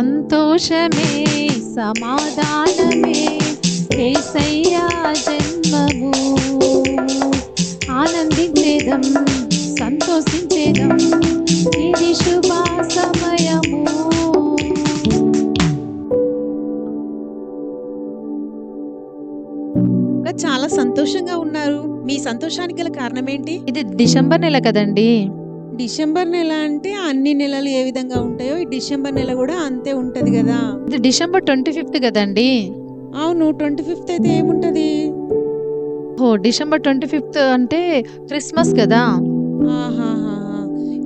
సంతోషమే సమాధానమే యేసయ్యా జన్మము. ఆనందించేదం సంతోషించేదం ఇది శుభ సమయము. చాలా సంతోషంగా ఉన్నారు. మీ సంతోషానికి గల కారణం ఏంటి? ఇది డిసెంబర్ నెల కదండి. డిసెంబర్ నెల అంటే అన్ని నెలలు ఏ విధంగా ఉంటాయో ఈ డిసెంబర్ నెల కూడా అంతే ఉంటది కదా. ఇది డిసెంబర్ 25th కదండి. అవును, 25th అయితే ఏముంటది? డిసెంబర్ 25th అంటే క్రిస్మస్ కదా. ఆహాహా,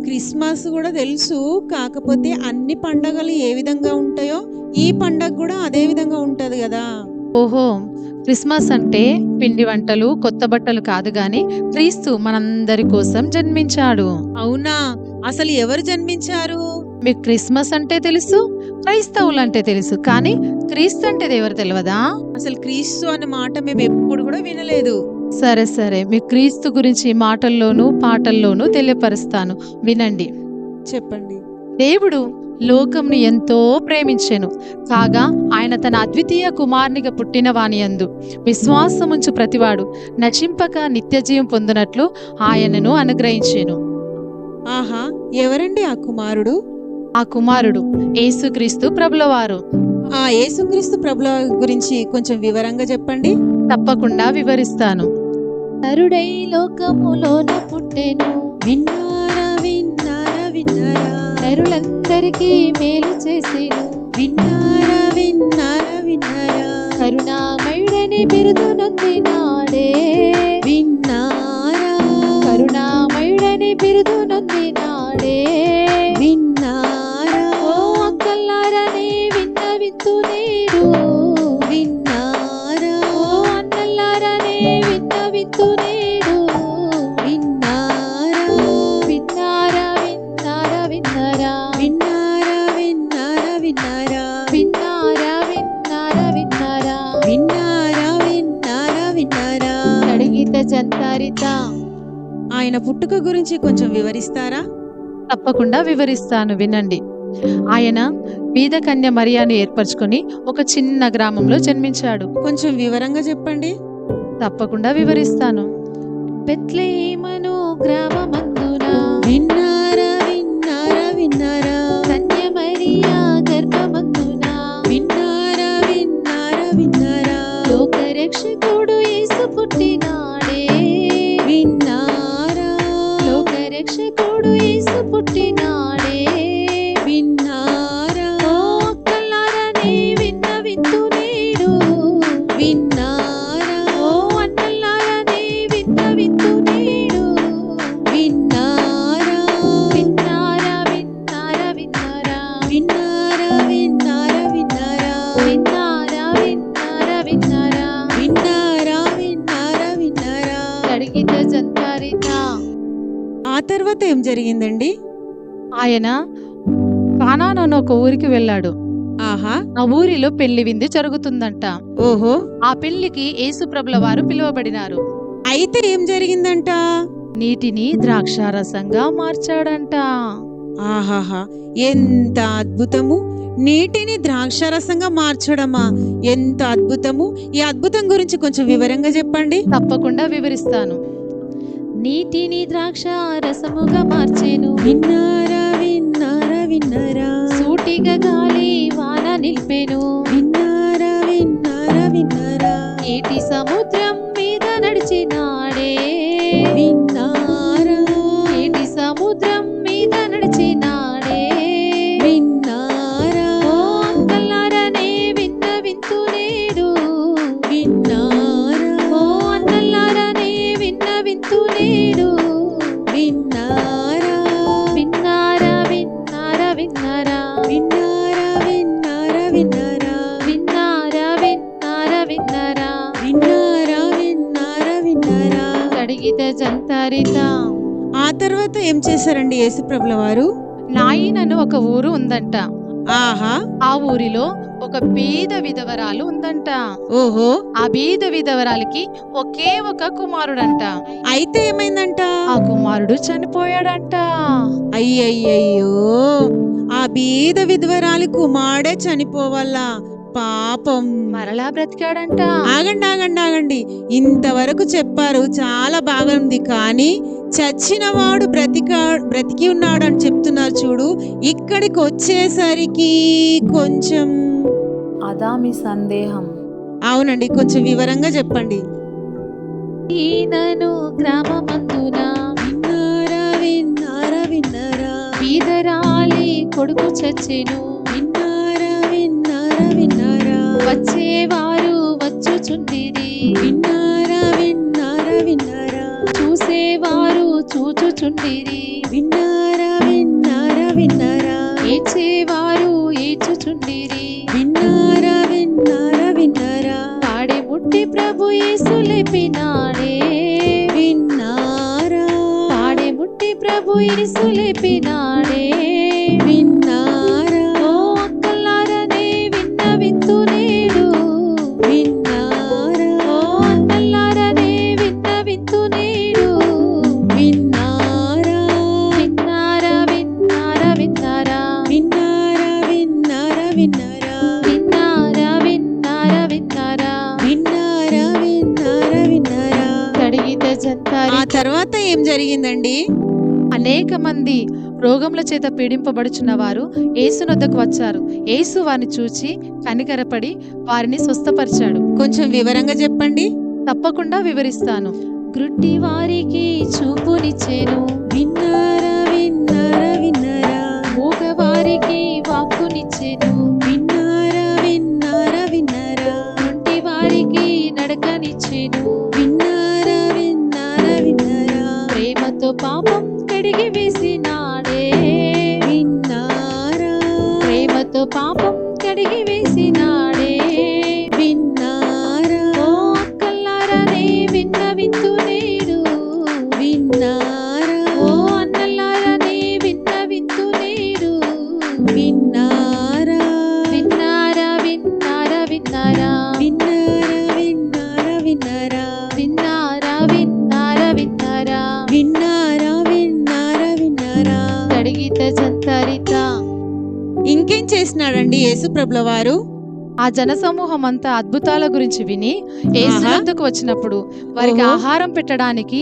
క్రిస్మస్ కూడా తెలుసు. కాకపోతే అన్ని పండగలు ఏ విధంగా ఉంటాయో ఈ పండగ కూడా అదే విధంగా ఉంటది కదా. ఓహో, క్రిస్మస్ అంటే పిండి వంటలు కొత్త బట్టలు కాదు గాని క్రీస్తు మనందరి కోసం జన్మించాడు. అవునా? అసలు ఎవరు జన్మించారు? మీకు క్రిస్మస్ అంటే తెలుసు, క్రైస్తవులు అంటే తెలుసు, కానీ క్రీస్తు అంటే ఎవరు తెలియదా? అసలు క్రీస్తు అనే మాట మేము ఎప్పుడు కూడా వినలేదు. సరే సరే, మీ క్రీస్తు గురించి మాటల్లోనూ పాటల్లోనూ తెలియపరుస్తాను, వినండి. చెప్పండి. దేవుడు లోకంను ఎంతో ప్రేమించెను, కాగా ఆయన తన అద్వితీయ కుమారునిగా పుట్టిన వానియందు విశ్వాసముంచు ప్రతివాడు నశింపక నిత్యజీవం పొందినట్లు ఆయనను అనుగ్రహించెను. ఆహా, ఎవరండి ఆ కుమారుడు? ఆ కుమారుడు యేసుక్రీస్తు ప్రభులవారు. ఆ యేసుక్రీస్తు ప్రభుల గురించి కొంచెం వివరంగా చెప్పండి. తప్పకుండా వివరిస్తాను. నరుడై లోకములోన పుట్టెను, విన్నారా విన్నారా విన్నారా, నరులందరికీ మేలు చేసెను, విన్నారా విన్నారా విన్నారా, కరుణామయుడని బిరుదు నొందినాడే, విన్నారా కరుణామయుడని బిరుదు నొందినాడే, విన్నారా ఓ అక్కల్లారని విన్నవింతు నేడు, విన్నారా ఓ అన్నల్లారని విన్నవింతు నేడు, విన్నారా విన్నారా విన్నారా విన్నారా, విన్నారా విన్నారా విన్నారా, విన్నారా విన్నారా విన్నారా, విన్నారా విన్నారా విన్నారా. అడిగిత జంతారిత. ఆయన పుట్టుక గురించి కొంచెం వివరిస్తారా? తప్పకుండా వివరిస్తాను, వినండి. ఆయన బీద కన్య మరియాను ఏర్పరచుకొని ఒక చిన్న గ్రామంలో జన్మించాడు. కొంచెం వివరంగా చెప్పండి. తప్పకుండా వివరిస్తాను. బెత్లెహేమను గ్రామమందున విన్నారా విన్నారా విన్నారా, కన్య మరియా గర్భమందున విన్నారా విన్నారా విన్నారా, లోకరక్షకుడు యేసు పుట్టినాడే, విన్నారా లోకరక్షకుడు యేసు పుట్టినాడే, విన్నారా ఓ అక్కల్లారని విన్నవింతు నేడు, విన్నారా ఓ అన్నల్లారని విన్నవింతు నేడు, విన్నారా విన్నారా విన్నారా విన్నారా, విన్నారా విన్నారా విన్నారా, విన్నారా విన్నారా విన్నారా, విన్నారా విన్నారా విన్నారా. అడిగిత జంతారిత. ఆ తర్వాత ఏం జరిగిందండి? ఆయన కానాను అనే ఒక ఊరికి వెళ్ళాడు. ఆహా, ఆ ఊరిలో పెళ్లి విందు జరుగుతుందంట. ఓహో, ఆ పెళ్లికి యేసు ప్రభుల వారు పిలువబడినారు. అయితే ఏం జరిగిందంట? నీటిని ద్రాక్షారసంగా మార్చాడంట. ఆహాహా, ఎంత అద్భుతము! నీటిని ద్రాక్షారసంగా మార్చడమా? ఎంత అద్భుతము! ఈ అద్భుతం గురించి కొంచెం వివరంగా చెప్పండి. తప్పకుండా వివరిస్తాను. నీటిని ద్రాక్షారసముగా మార్చెను, విన్నారా విన్నారా విన్నారా, సూటిగా గాలి వాన నిలిపెను, విన్నారా విన్నారా విన్నారా, నీటి సముద్రం మీద నడిచినాడే, విన్నారా నీటి సముద్రం మీద నడిచినాడే, విన్నారా ఓ అక్కల్లారని విన్నవింతు నేడు, విన్నారా ఓ అన్నల్లారని విన్నవింతు నేడు, విన్నారా విన్నారా విన్నారా విన్నారా, విన్నారా విన్నారా విన్నారా, విన్నారా విన్నారా విన్నారా, విన్నారా విన్నారా విన్నారా. అడిగిత జంతారిత. ఆ తర్వాత ఏం చేశారండి యేసుప్రభుల వారు? నాయిన్ అని ఒక ఊరు ఉందంట. ఆహా, ఆ ఊరిలో ఒక బీద విధవరాలు ఉందంట. ఓహో, ఆ బీద విధవరాలికి ఒకే ఒక కుమారుడంట. అయితే ఏమైందంట? ఆ కుమారుడు చనిపోయాడంట. అయ్యయ్యయ్యో, ఆ బీద విధవరాలి కుమారుడే చనిపోవాలా పాపం. మరలా బ్రతికాడంట. ఆగండి ఆగండి ఆగండి, ఇంతవరకు చెప్పారు, చాలా బాగా ఉంది. కానీ చచ్చినవాడు బ్రతికి ఉన్నాడు అని చెప్తున్నారు చూడు. ఇక్కడికి వచ్చేసరికి కొంచెం అదా మీ సందేహం? అవునండి, కొంచెం వివరంగా చెప్పండి. ఈయనను గ్రామమందున విన్నారా విన్నారా విన్నారా బీదరాలి కొడుకు చచ్చెను. విన్నారా విన్నారా విన్నారా వచ్చేవారు వచ్చుచుండిరి, విన్నారా విన్నారా విన్నారా చూసేవారు చూచుచుండిరి, విన్నారా విన్నారా విన్నారా ఏడ్చేవారు ఏడ్చుచుండిరి. విన్నారా విన్నారా విన్నారా పాడే ముట్టి ప్రభు యేసు లేపినాడే. విన్నారా పాడే ముట్టి ప్రభు యేసు లేపినాడే. విన్నారా ఓ అక్కలారనే విన్నవింతు నేడు. విన్నారా ఓ అన్నలారనే విన్నవింతు నేడు. విన్నారా విన్నారా విన్నారా విన్నారా విన్నారా విన్నారా విన్నారా విన్నారా విన్నారా విన్నారా విన్నారా విన్నారా విన్నారా కడిగితే ఆ జంతారి. తర్వాత ఏం జరిగిందండి? అనేక మంది రోగముల చేత పీడింపబడుచున్న వారు యేసునొద్దకు వచ్చారు. యేసు వారిని చూచి కనికరపడి వారిని స్వస్థపరిచాడు. కొంచెం వివరంగా చెప్పండి. తప్పకుండా వివరిస్తాను. గ్రుడ్డి వారికి చూపునిచ్చెను, విన్నారా విన్నారా విన్నారా మూగవారికి వాక్కునిచ్చెను, విన్నారా విన్నారా విన్నారా కుంటి వారికి నడకనిచ్చెను. విన్నారా విన్నారా విన్నారా ప్రేమతో పాపం కడిగి వేసినాడే. విన్నారా ప్రేమతో పాపం కడిగి వేసినాడే. విన్నారా ఓ అక్కలారనే విన్నవింతు నేడు. విన్నారా ఓ అన్నలారనే విన్నవింతు నేడు. విన్నారా విన్నారా విన్నారా విన్నారా విన్నారా విన్నారా విన్నారా విన్నారా విన్నారా విన్నారా విన్నారా విన్నారా విన్నారా కడిగిత జంతరిత. ఇంకేం చేసినాడండి యేసుప్రభుల వారు? ఆ జనసమూహం అంతా అద్భుతాల గురించి విని యేసు ఆహా. వద్దకు వచ్చినప్పుడు వారికి ఓహో. ఆహారం పెట్టడానికి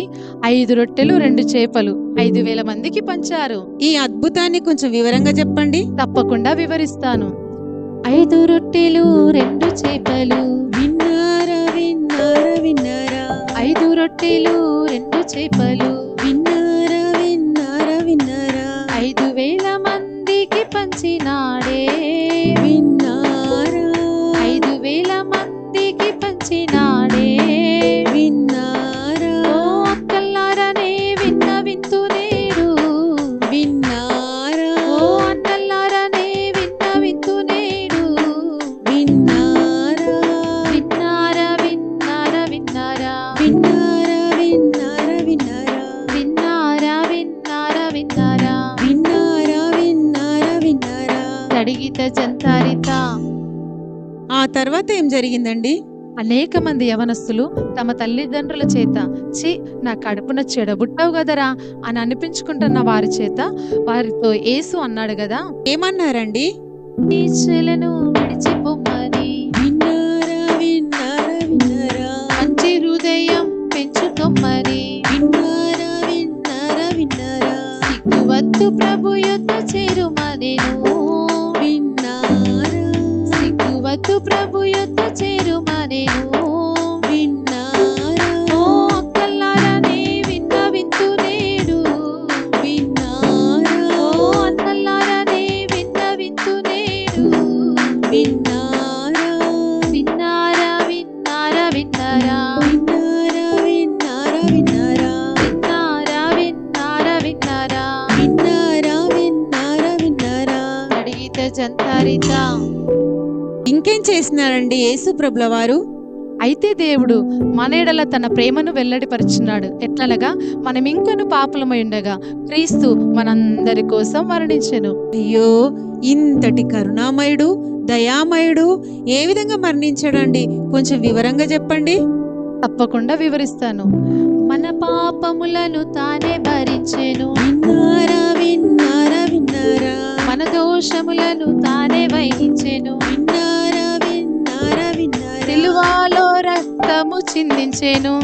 5 రొట్టెలు 2 చేపలు 5,000 మందికి పంచారు. ఈ అద్భుతాన్ని కొంచెం వివరంగా చెప్పండి. తప్పకుండా వివరిస్తాను. 5 రొట్టెలు 2 చేపలు. విన్నారా విన్నారా విన్నారా 5 రొట్టెలు 2 చేపలు విన్నారా విన్నారా విన్నారా 5,000 మందికి పంచినాడే. విన్నారా 5,000 మందికి పంచినాడే. విన్నారా ఓ అక్కలారనే విన్నవింతు నేడు. విన్నారా ఓ అన్నలారనే విన్నవింతు నేడు. విన్నారా విన్నారా విన్నారా విన్నారా విన్నారా విన్నారా విన్నారా విన్నారా విన్నారా విన్నారా విన్నారా విన్నారా విన్నారా కడిగిత జంతారిత. ఆ తర్వాత ఏం జరిగిందండి? అనేక మంది యవనస్తులు తమ తల్లిదండ్రుల చేత చి నా కడుపున చెడబుట్టావు గదరా అని అనిపించుకుంటున్న వారి చేత వారితో యేసు అన్నాడు గదా, ఏమన్నారండి? నీచులను విడిచిపోమ్మని, విన్నారా విన్నారా విన్నారా మంచి హృదయం పెంచుకోమ్మని, విన్నారా విన్నారా విన్నారా సిగ్గువద్దు ప్రభు యొద్ద చేరుమనెను. విన్నారా సిగ్గువద్దు ప్రభు యొద్ద చేరుమనెను. విన్నారా ఓ అక్కలారనే విన్నవింతు నేడు. విన్నారా ఓ అన్నలారనే విన్నవింతు నేడు. విన్నారా విన్నారా విన్నారా విన్నారా విన్నారా విన్నారా విన్నారా విన్నారా విన్నారా విన్నారా విన్నారా విన్నారా విన్నారా కడిగిత జంతారిత. ఇంకేం చేసినారండి యేసుప్రభుల వారు? అయితే దేవుడు మన ఎడల తన ప్రేమను వెల్లడిపరుచున్నాడు. ఎట్లనగా మనం ఇంకొను పాపులమై ఉండగా క్రీస్తు మనందరి కోసం మరణించెను. అయ్యో, ఇంతటి కరుణామయుడు దయామయుడు ఏ విధంగా మరణించాడండి? కొంచెం వివరంగా చెప్పండి. తప్పకుండా వివరిస్తాను. మన పాపములను తానే భరించెను, విన్నారా విన్నారా విన్నారా మన దోషములను తానే వహించెను. విన్నారా విన్నారా విన్నారా సిలువలో రక్తము చిందించెను.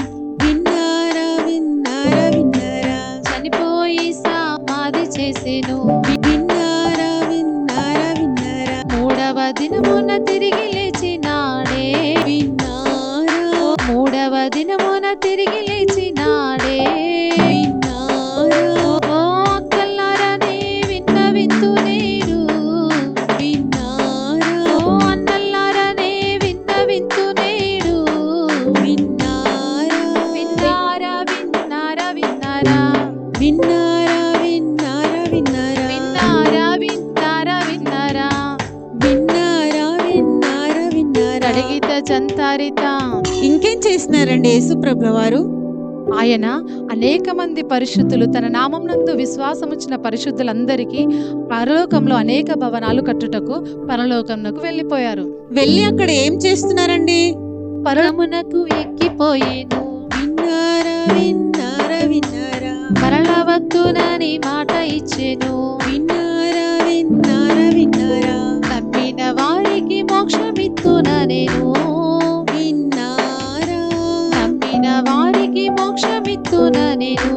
విన్నారా విన్నారా విన్నారా చనిపోయి సమాధి చేసెను. విన్నారా విన్నారా విన్నారా మూడవ దినమున తిరిగి లేచినాడే. విన్నారా మూడవ దినమున తిరిగి లేచినాడే. విన్నారా ఓ అక్కల్లారనే విన్నవింతు నేడు. విన్నారా ఓ అన్నల్లారనే విన్నవింతు నేడు. విన్నారా విన్నారా విన్నారా విన్నారా విన్నారా విన్నారా విన్నారా విన్నారా విన్నారా విన్నారా విన్నారా విన్నారా విన్నారా అడిగిత జంతారిత. ఇంకేం చేసినారండి యేసు ప్రభుల వారు? ఆయన అనేక మంది పరిశుద్ధులు తన నామమునందు విశ్వాసముంచిన పరిశుద్ధులందరికీ పరలోకంలో అనేక భవనాలు కట్టుటకు పరలోకమునకు వెళ్ళిపోయారు. వెళ్ళి అక్కడ ఏం చేస్తున్నారండి? పరమునకు ఎక్కిపోయేను. విన్నారా విన్నారా విన్నారా మరలవద్దునని మాట ఇచ్చెను. విన్నారా విన్నారా విన్నారా నమ్మిన వారికి మోక్షమిత్తున నేను. విన్నారా నమ్మిన వారికి మోక్షమిత్తున నేను.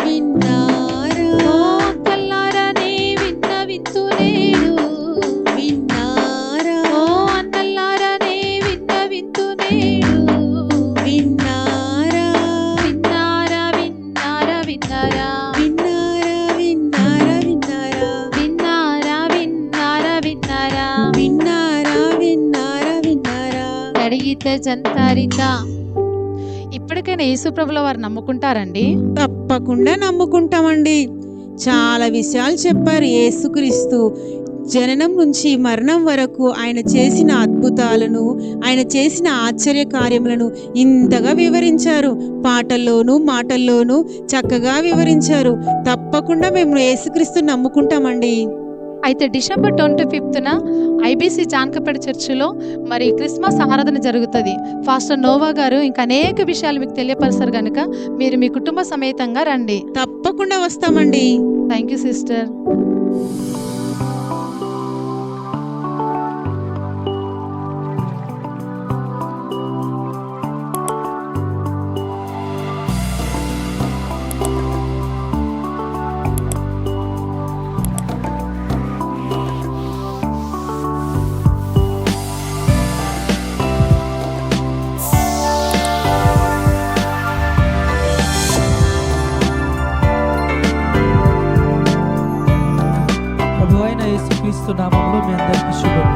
విన్నారా ఓ అక్కల్లారనే విన్నవింతు నేడు. విన్నారా ఓ అన్నల్లారనే విన్నవింతు నేడు. విన్నారా విన్నారా విన్నారా విన్నారా విన్నారా విన్నారా విన్నారా విన్నారా విన్నారా విన్నారా విన్నారా విన్నారా విన్నారా అడిగిత జంతారిత. ఇప్పటికైనా యేసుప్రభుల వారు నమ్ముకుంటారండి? తప్పకుండా నమ్ముకుంటామండి. చాలా విషయాలు చెప్పారు యేసుక్రీస్తు జననం నుంచి మరణం వరకు ఆయన చేసిన అద్భుతాలను, ఆయన చేసిన ఆశ్చర్య కార్యములను ఇంతగా వివరించారు. పాటల్లోనూ మాటల్లోనూ చక్కగా వివరించారు. తప్పకుండా మేము యేసుక్రీస్తు నమ్ముకుంటామండి. అయితే డిసెంబర్ 25న ఐబీసీ జానకపేట చర్చిలో మరి క్రిస్మస్ ఆరాధన జరుగుతుంది. ఫాస్టర్ నోవా గారు ఇంకా అనేక విషయాలు మీకు తెలియపరుస్తారు కనుక మీరు మీ కుటుంబ సమేతంగా రండి. తప్పకుండా వస్తామండి. Thank you sister. ప్రభువైన యేసుక్రీస్తు నామములో మీ అందరికీ శుభం.